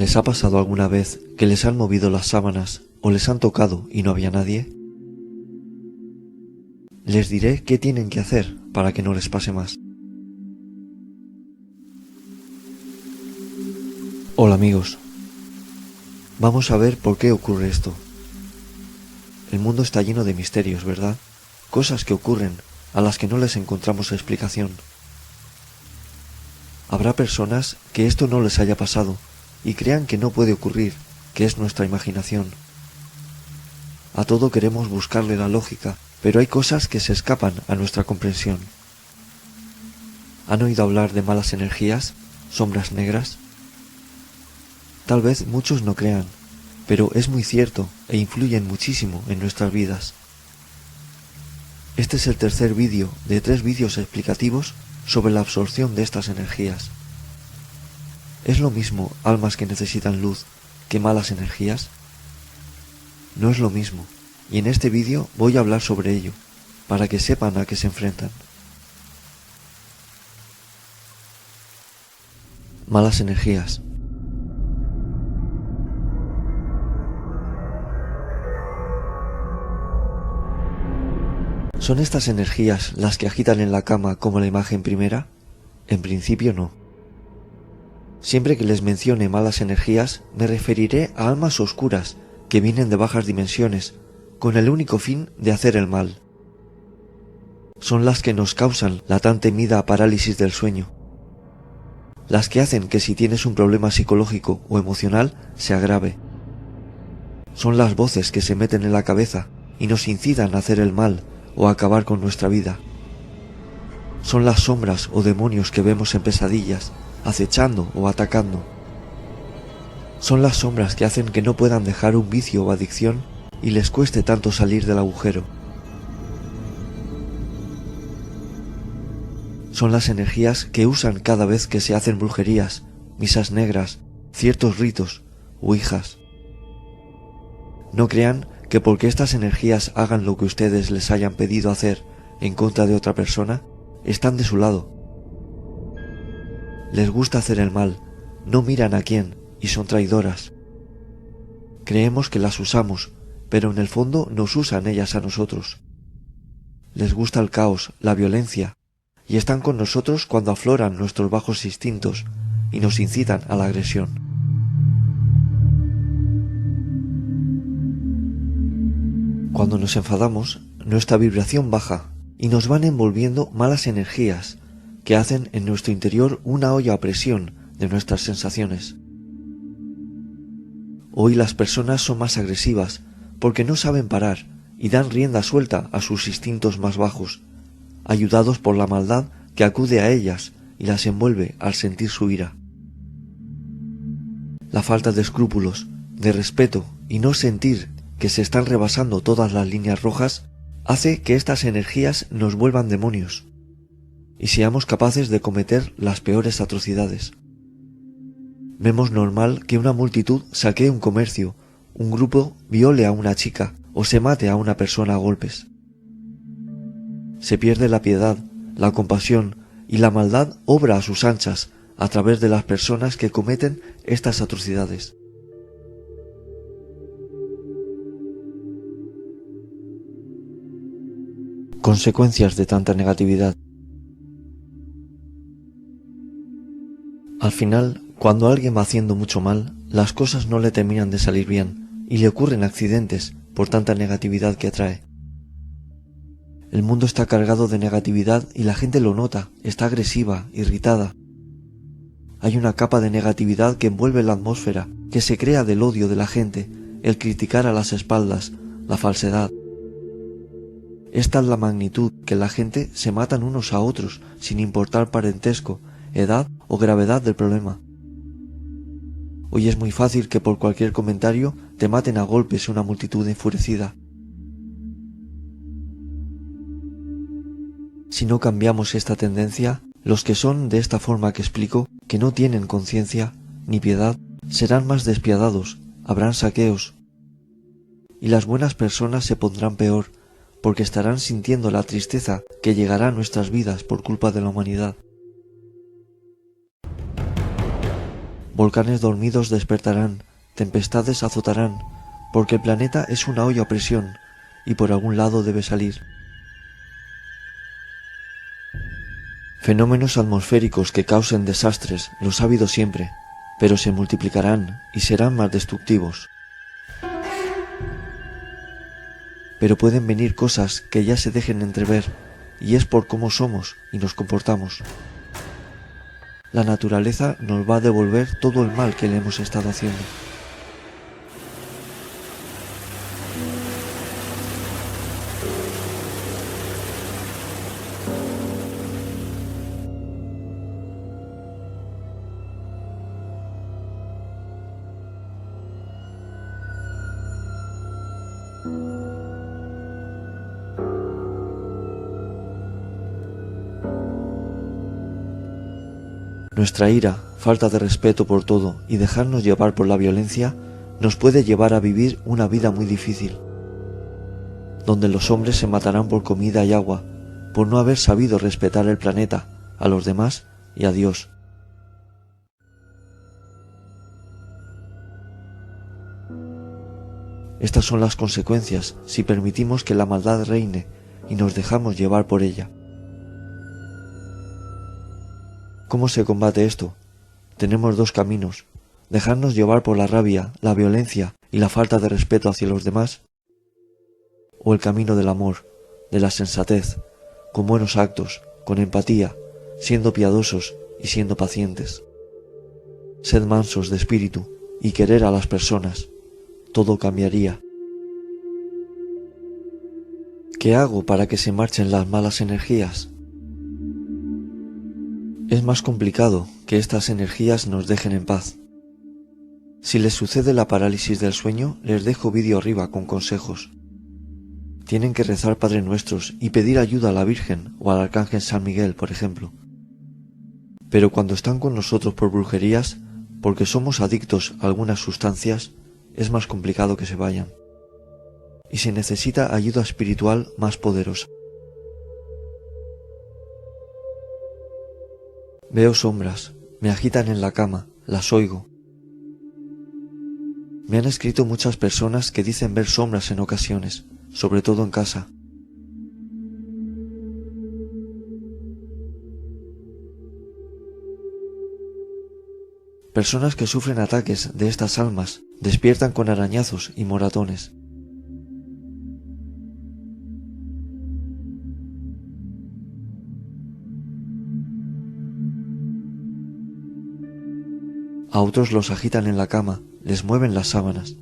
¿Les ha pasado alguna vez que les han movido las sábanas o les han tocado y no había nadie? Les diré qué tienen que hacer para que no les pase más. Hola amigos, vamos a ver por qué ocurre esto. El mundo está lleno de misterios, ¿verdad? Cosas que ocurren a las que no les encontramos explicación. Habrá personas que esto no les haya pasado y crean que no puede ocurrir, que es nuestra imaginación. A todo queremos buscarle la lógica, pero hay cosas que se escapan a nuestra comprensión. ¿Han oído hablar de malas energías, sombras negras? Tal vez muchos no crean, pero es muy cierto e influyen muchísimo en nuestras vidas. Este es el tercer vídeo de 3 vídeos explicativos sobre la absorción de estas energías. ¿Es lo mismo almas que necesitan luz que malas energías? No es lo mismo, y en este vídeo voy a hablar sobre ello, para que sepan a qué se enfrentan. Malas energías. ¿Son estas energías las que agitan en la cama como la imagen primera? En principio no. Siempre que les mencione malas energías, me referiré a almas oscuras que vienen de bajas dimensiones, con el único fin de hacer el mal. Son las que nos causan la tan temida parálisis del sueño. Las que hacen que si tienes un problema psicológico o emocional, se agrave. Son las voces que se meten en la cabeza y nos incitan a hacer el mal o a acabar con nuestra vida. Son las sombras o demonios que vemos en pesadillas, acechando o atacando. Son las sombras que hacen que no puedan dejar un vicio o adicción y les cueste tanto salir del agujero. Son las energías que usan cada vez que se hacen brujerías, misas negras, ciertos ritos, ouijas. No crean que porque estas energías hagan lo que ustedes les hayan pedido hacer en contra de otra persona, están de su lado. Les gusta hacer el mal, no miran a quién y son traidoras. Creemos que las usamos, pero en el fondo nos usan ellas a nosotros. Les gusta el caos, la violencia, y están con nosotros cuando afloran nuestros bajos instintos y nos incitan a la agresión. Cuando nos enfadamos, nuestra vibración baja y nos van envolviendo malas energías que hacen en nuestro interior una olla a presión de nuestras sensaciones. Hoy las personas son más agresivas porque no saben parar y dan rienda suelta a sus instintos más bajos, ayudados por la maldad que acude a ellas y las envuelve al sentir su ira. La falta de escrúpulos, de respeto y no sentir que se están rebasando todas las líneas rojas hace que estas energías nos vuelvan demonios y seamos capaces de cometer las peores atrocidades. Vemos normal que una multitud saquee un comercio, un grupo viole a una chica o se mate a una persona a golpes. Se pierde la piedad, la compasión y la maldad obra a sus anchas a través de las personas que cometen estas atrocidades. Consecuencias de tanta negatividad. Al final, cuando alguien va haciendo mucho mal, las cosas no le terminan de salir bien y le ocurren accidentes por tanta negatividad que atrae. El mundo está cargado de negatividad y la gente lo nota, está agresiva, irritada. Hay una capa de negatividad que envuelve la atmósfera, que se crea del odio de la gente, el criticar a las espaldas, la falsedad. Es tal la magnitud que la gente se matan unos a otros sin importar parentesco, edad o gravedad del problema. Hoy es muy fácil que por cualquier comentario te maten a golpes una multitud enfurecida. Si no cambiamos esta tendencia, los que son de esta forma que explico, que no tienen conciencia ni piedad, serán más despiadados, habrán saqueos. Y las buenas personas se pondrán peor, porque estarán sintiendo la tristeza que llegará a nuestras vidas por culpa de la humanidad. Volcanes dormidos despertarán, tempestades azotarán, porque el planeta es una olla a presión y por algún lado debe salir. Fenómenos atmosféricos que causen desastres los ha habido siempre, pero se multiplicarán y serán más destructivos. Pero pueden venir cosas que ya se dejen entrever, y es por cómo somos y nos comportamos. La naturaleza nos va a devolver todo el mal que le hemos estado haciendo. Nuestra ira, falta de respeto por todo y dejarnos llevar por la violencia nos puede llevar a vivir una vida muy difícil, donde los hombres se matarán por comida y agua, por no haber sabido respetar el planeta, a los demás y a Dios. Estas son las consecuencias si permitimos que la maldad reine y nos dejamos llevar por ella. ¿Cómo se combate esto? Tenemos dos caminos: dejarnos llevar por la rabia, la violencia y la falta de respeto hacia los demás, o el camino del amor, de la sensatez, con buenos actos, con empatía, siendo piadosos y siendo pacientes. Sed mansos de espíritu y querer a las personas, todo cambiaría. ¿Qué hago para que se marchen las malas energías? Es más complicado que estas energías nos dejen en paz. Si les sucede la parálisis del sueño, les dejo vídeo arriba con consejos. Tienen que rezar Padre Nuestros y pedir ayuda a la Virgen o al Arcángel San Miguel, por ejemplo. Pero cuando están con nosotros por brujerías, porque somos adictos a algunas sustancias, es más complicado que se vayan. Y se necesita ayuda espiritual más poderosa. Veo sombras, me agitan en la cama, las oigo. Me han escrito muchas personas que dicen ver sombras en ocasiones, sobre todo en casa. Personas que sufren ataques de estas almas despiertan con arañazos y moratones. A otros los agitan en la cama, les mueven las sábanas.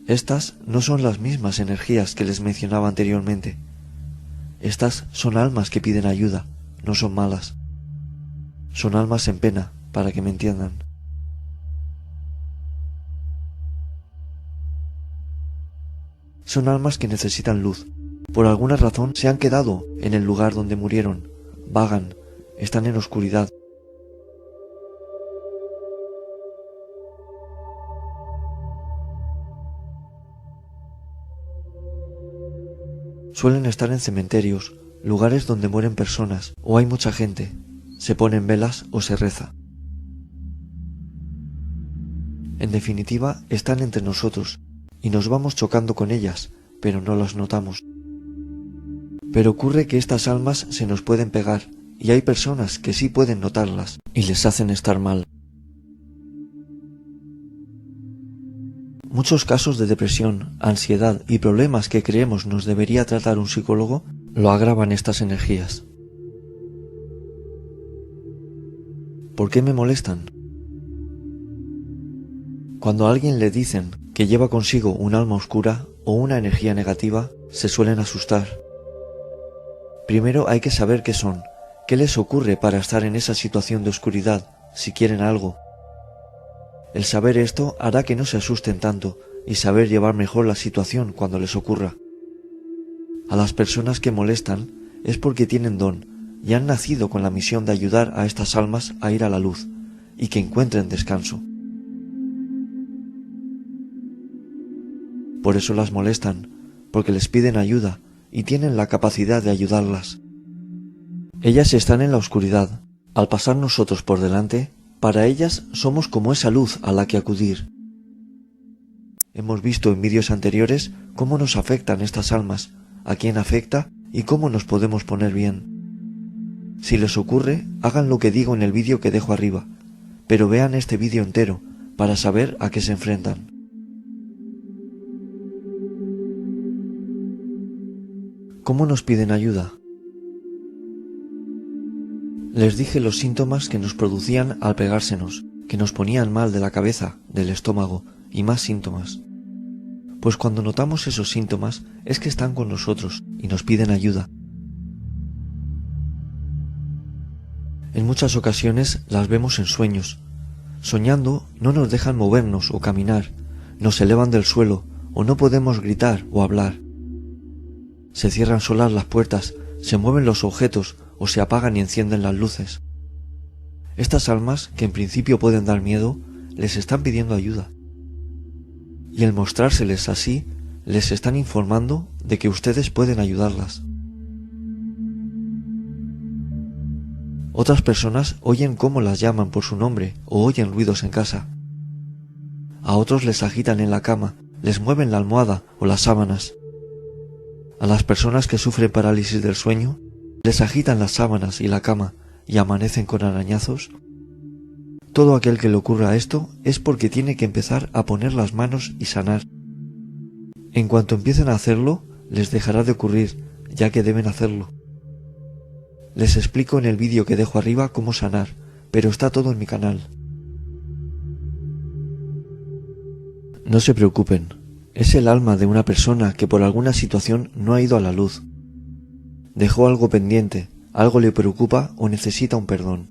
Estas no son las mismas energías que les mencionaba anteriormente. Estas son almas que piden ayuda, no son malas. Son almas en pena, para que me entiendan. Son almas que necesitan luz. Por alguna razón se han quedado en el lugar donde murieron, vagan, están en oscuridad. Suelen estar en cementerios, lugares donde mueren personas o hay mucha gente, se ponen velas o se reza. En definitiva, están entre nosotros y nos vamos chocando con ellas, pero no las notamos. Pero ocurre que estas almas se nos pueden pegar y hay personas que sí pueden notarlas y les hacen estar mal. Muchos casos de depresión, ansiedad y problemas que creemos nos debería tratar un psicólogo lo agravan estas energías. ¿Por qué me molestan? Cuando a alguien le dicen que lleva consigo un alma oscura o una energía negativa, se suelen asustar. Primero hay que saber qué son, qué les ocurre para estar en esa situación de oscuridad, si quieren algo. El saber esto hará que no se asusten tanto y saber llevar mejor la situación cuando les ocurra. A las personas que molestan es porque tienen don y han nacido con la misión de ayudar a estas almas a ir a la luz y que encuentren descanso. Por eso las molestan, porque les piden ayuda y tienen la capacidad de ayudarlas. Ellas están en la oscuridad. Al pasar nosotros por delante, para ellas somos como esa luz a la que acudir. Hemos visto en vídeos anteriores cómo nos afectan estas almas, a quién afecta y cómo nos podemos poner bien. Si les ocurre, hagan lo que digo en el vídeo que dejo arriba, pero vean este vídeo entero para saber a qué se enfrentan. ¿Cómo nos piden ayuda? Les dije los síntomas que nos producían al pegársenos, que nos ponían mal de la cabeza, del estómago y más síntomas. Pues cuando notamos esos síntomas es que están con nosotros y nos piden ayuda. En muchas ocasiones las vemos en sueños. Soñando no nos dejan movernos o caminar, nos elevan del suelo o no podemos gritar o hablar. Se cierran solas las puertas, se mueven los objetos o se apagan y encienden las luces. Estas almas, que en principio pueden dar miedo, les están pidiendo ayuda. Y al mostrárseles así, les están informando de que ustedes pueden ayudarlas. Otras personas oyen cómo las llaman por su nombre o oyen ruidos en casa. A otros les agitan en la cama, les mueven la almohada o las sábanas. A las personas que sufren parálisis del sueño, les agitan las sábanas y la cama y amanecen con arañazos. Todo aquel que le ocurra esto es porque tiene que empezar a poner las manos y sanar. En cuanto empiecen a hacerlo, les dejará de ocurrir, ya que deben hacerlo. Les explico en el vídeo que dejo arriba cómo sanar, pero está todo en mi canal. No se preocupen, es el alma de una persona que por alguna situación no ha ido a la luz. Dejó algo pendiente, algo le preocupa o necesita un perdón.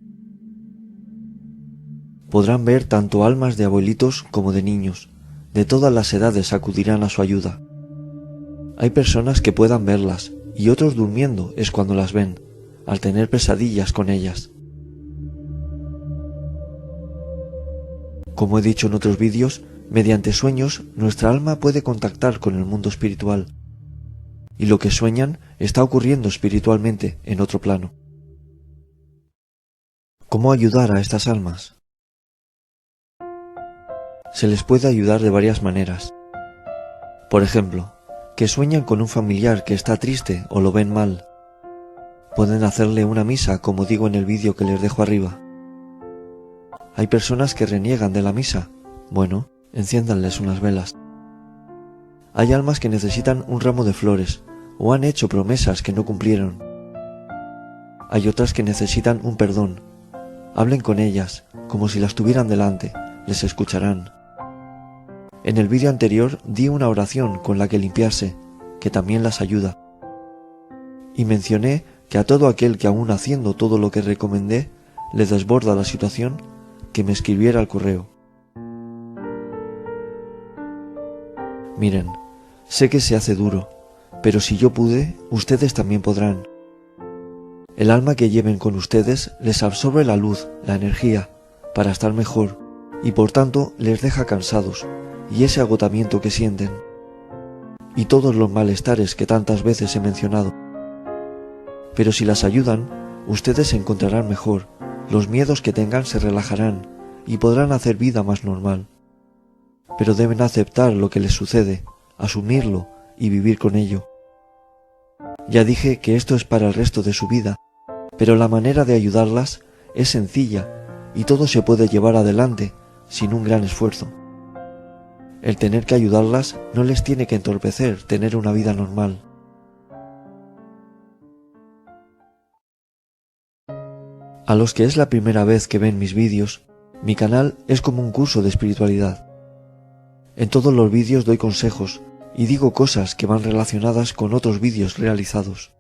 Podrán ver tanto almas de abuelitos como de niños, de todas las edades acudirán a su ayuda. Hay personas que puedan verlas y otros durmiendo es cuando las ven, al tener pesadillas con ellas. Como he dicho en otros vídeos, mediante sueños nuestra alma puede contactar con el mundo espiritual. Y lo que sueñan está ocurriendo espiritualmente en otro plano. ¿Cómo ayudar a estas almas? Se les puede ayudar de varias maneras. Por ejemplo, que sueñan con un familiar que está triste o lo ven mal. Pueden hacerle una misa, como digo en el vídeo que les dejo arriba. Hay personas que reniegan de la misa. Bueno, enciéndanles unas velas. Hay almas que necesitan un ramo de flores o han hecho promesas que no cumplieron. Hay otras que necesitan un perdón. Hablen con ellas, como si las tuvieran delante, les escucharán. En el vídeo anterior di una oración con la que limpiarse, que también las ayuda. Y mencioné que a todo aquel que aún haciendo todo lo que recomendé le desborda la situación, que me escribiera al correo. Miren, sé que se hace duro, pero si yo pude, ustedes también podrán. El alma que lleven con ustedes les absorbe la luz, la energía, para estar mejor, y por tanto les deja cansados, y ese agotamiento que sienten, y todos los malestares que tantas veces he mencionado. Pero si las ayudan, ustedes se encontrarán mejor, los miedos que tengan se relajarán, y podrán hacer vida más normal. Pero deben aceptar lo que les sucede, asumirlo y vivir con ello. Ya dije que esto es para el resto de su vida, pero la manera de ayudarlas es sencilla y todo se puede llevar adelante sin un gran esfuerzo. El tener que ayudarlas no les tiene que entorpecer tener una vida normal. A los que es la primera vez que ven mis vídeos, mi canal es como un curso de espiritualidad. En todos los vídeos doy consejos y digo cosas que van relacionadas con otros vídeos realizados.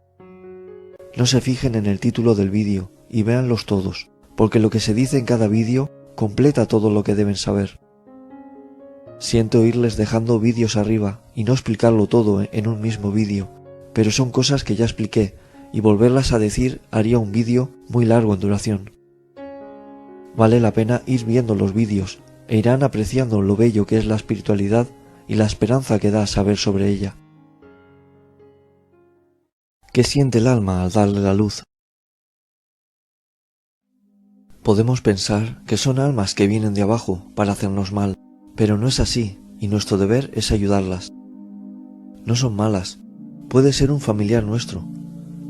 No se fijen en el título del vídeo y véanlos todos, porque lo que se dice en cada vídeo completa todo lo que deben saber. Siento irles dejando vídeos arriba y no explicarlo todo en un mismo vídeo, pero son cosas que ya expliqué y volverlas a decir haría un vídeo muy largo en duración. Vale la pena ir viendo los vídeos e irán apreciando lo bello que es la espiritualidad y la esperanza que da saber sobre ella. ¿Qué siente el alma al darle la luz? Podemos pensar que son almas que vienen de abajo para hacernos mal, pero no es así, y nuestro deber es ayudarlas. No son malas, puede ser un familiar nuestro.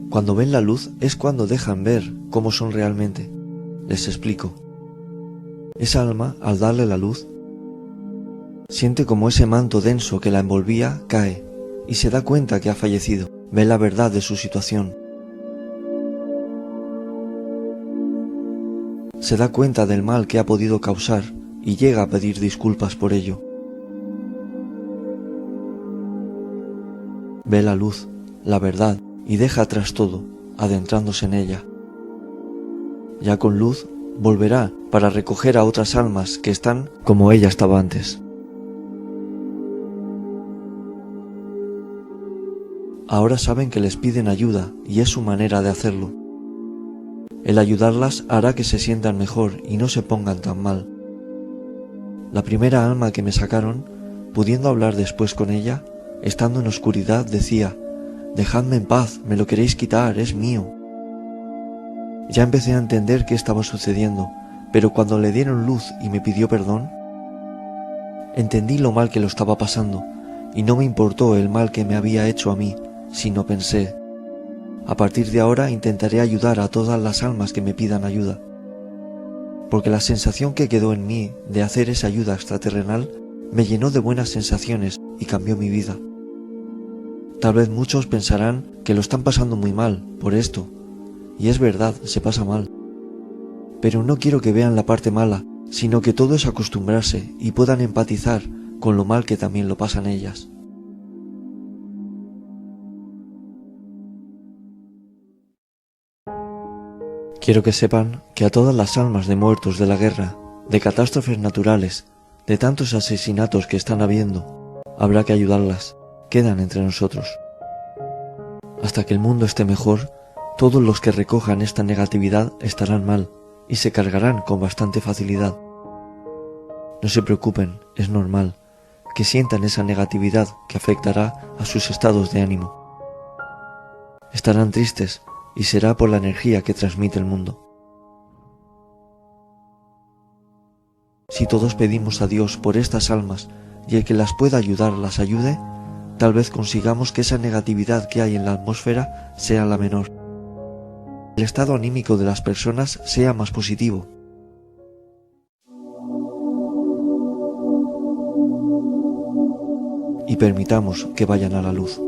Cuando ven la luz es cuando dejan ver cómo son realmente. Les explico. Esa alma, al darle la luz, siente como ese manto denso que la envolvía cae y se da cuenta que ha fallecido. Ve la verdad de su situación. Se da cuenta del mal que ha podido causar y llega a pedir disculpas por ello. Ve la luz, la verdad, y deja atrás todo, adentrándose en ella. Ya con luz, volverá para recoger a otras almas que están como ella estaba antes. Ahora saben que les piden ayuda y es su manera de hacerlo. El ayudarlas hará que se sientan mejor y no se pongan tan mal. La primera alma que me sacaron, pudiendo hablar después con ella, estando en oscuridad, decía: «Dejadme en paz, me lo queréis quitar, es mío». Ya empecé a entender qué estaba sucediendo, pero cuando le dieron luz y me pidió perdón, entendí lo mal que lo estaba pasando y no me importó el mal que me había hecho a mí, sino pensé: a partir de ahora intentaré ayudar a todas las almas que me pidan ayuda, porque la sensación que quedó en mí de hacer esa ayuda extraterrenal me llenó de buenas sensaciones y cambió mi vida. Tal vez muchos pensarán que lo están pasando muy mal por esto, y es verdad, se pasa mal. Pero no quiero que vean la parte mala, sino que todo es acostumbrarse y puedan empatizar con lo mal que también lo pasan ellas. Quiero que sepan que a todas las almas de muertos de la guerra, de catástrofes naturales, de tantos asesinatos que están habiendo, habrá que ayudarlas, quedan entre nosotros. Hasta que el mundo esté mejor, todos los que recojan esta negatividad estarán mal y se cargarán con bastante facilidad. No se preocupen, es normal que sientan esa negatividad que afectará a sus estados de ánimo. Estarán tristes y será por la energía que transmite el mundo. Si todos pedimos a Dios por estas almas y el que las pueda ayudar las ayude, tal vez consigamos que esa negatividad que hay en la atmósfera sea la menor. El estado anímico de las personas sea más positivo. Y permitamos que vayan a la luz.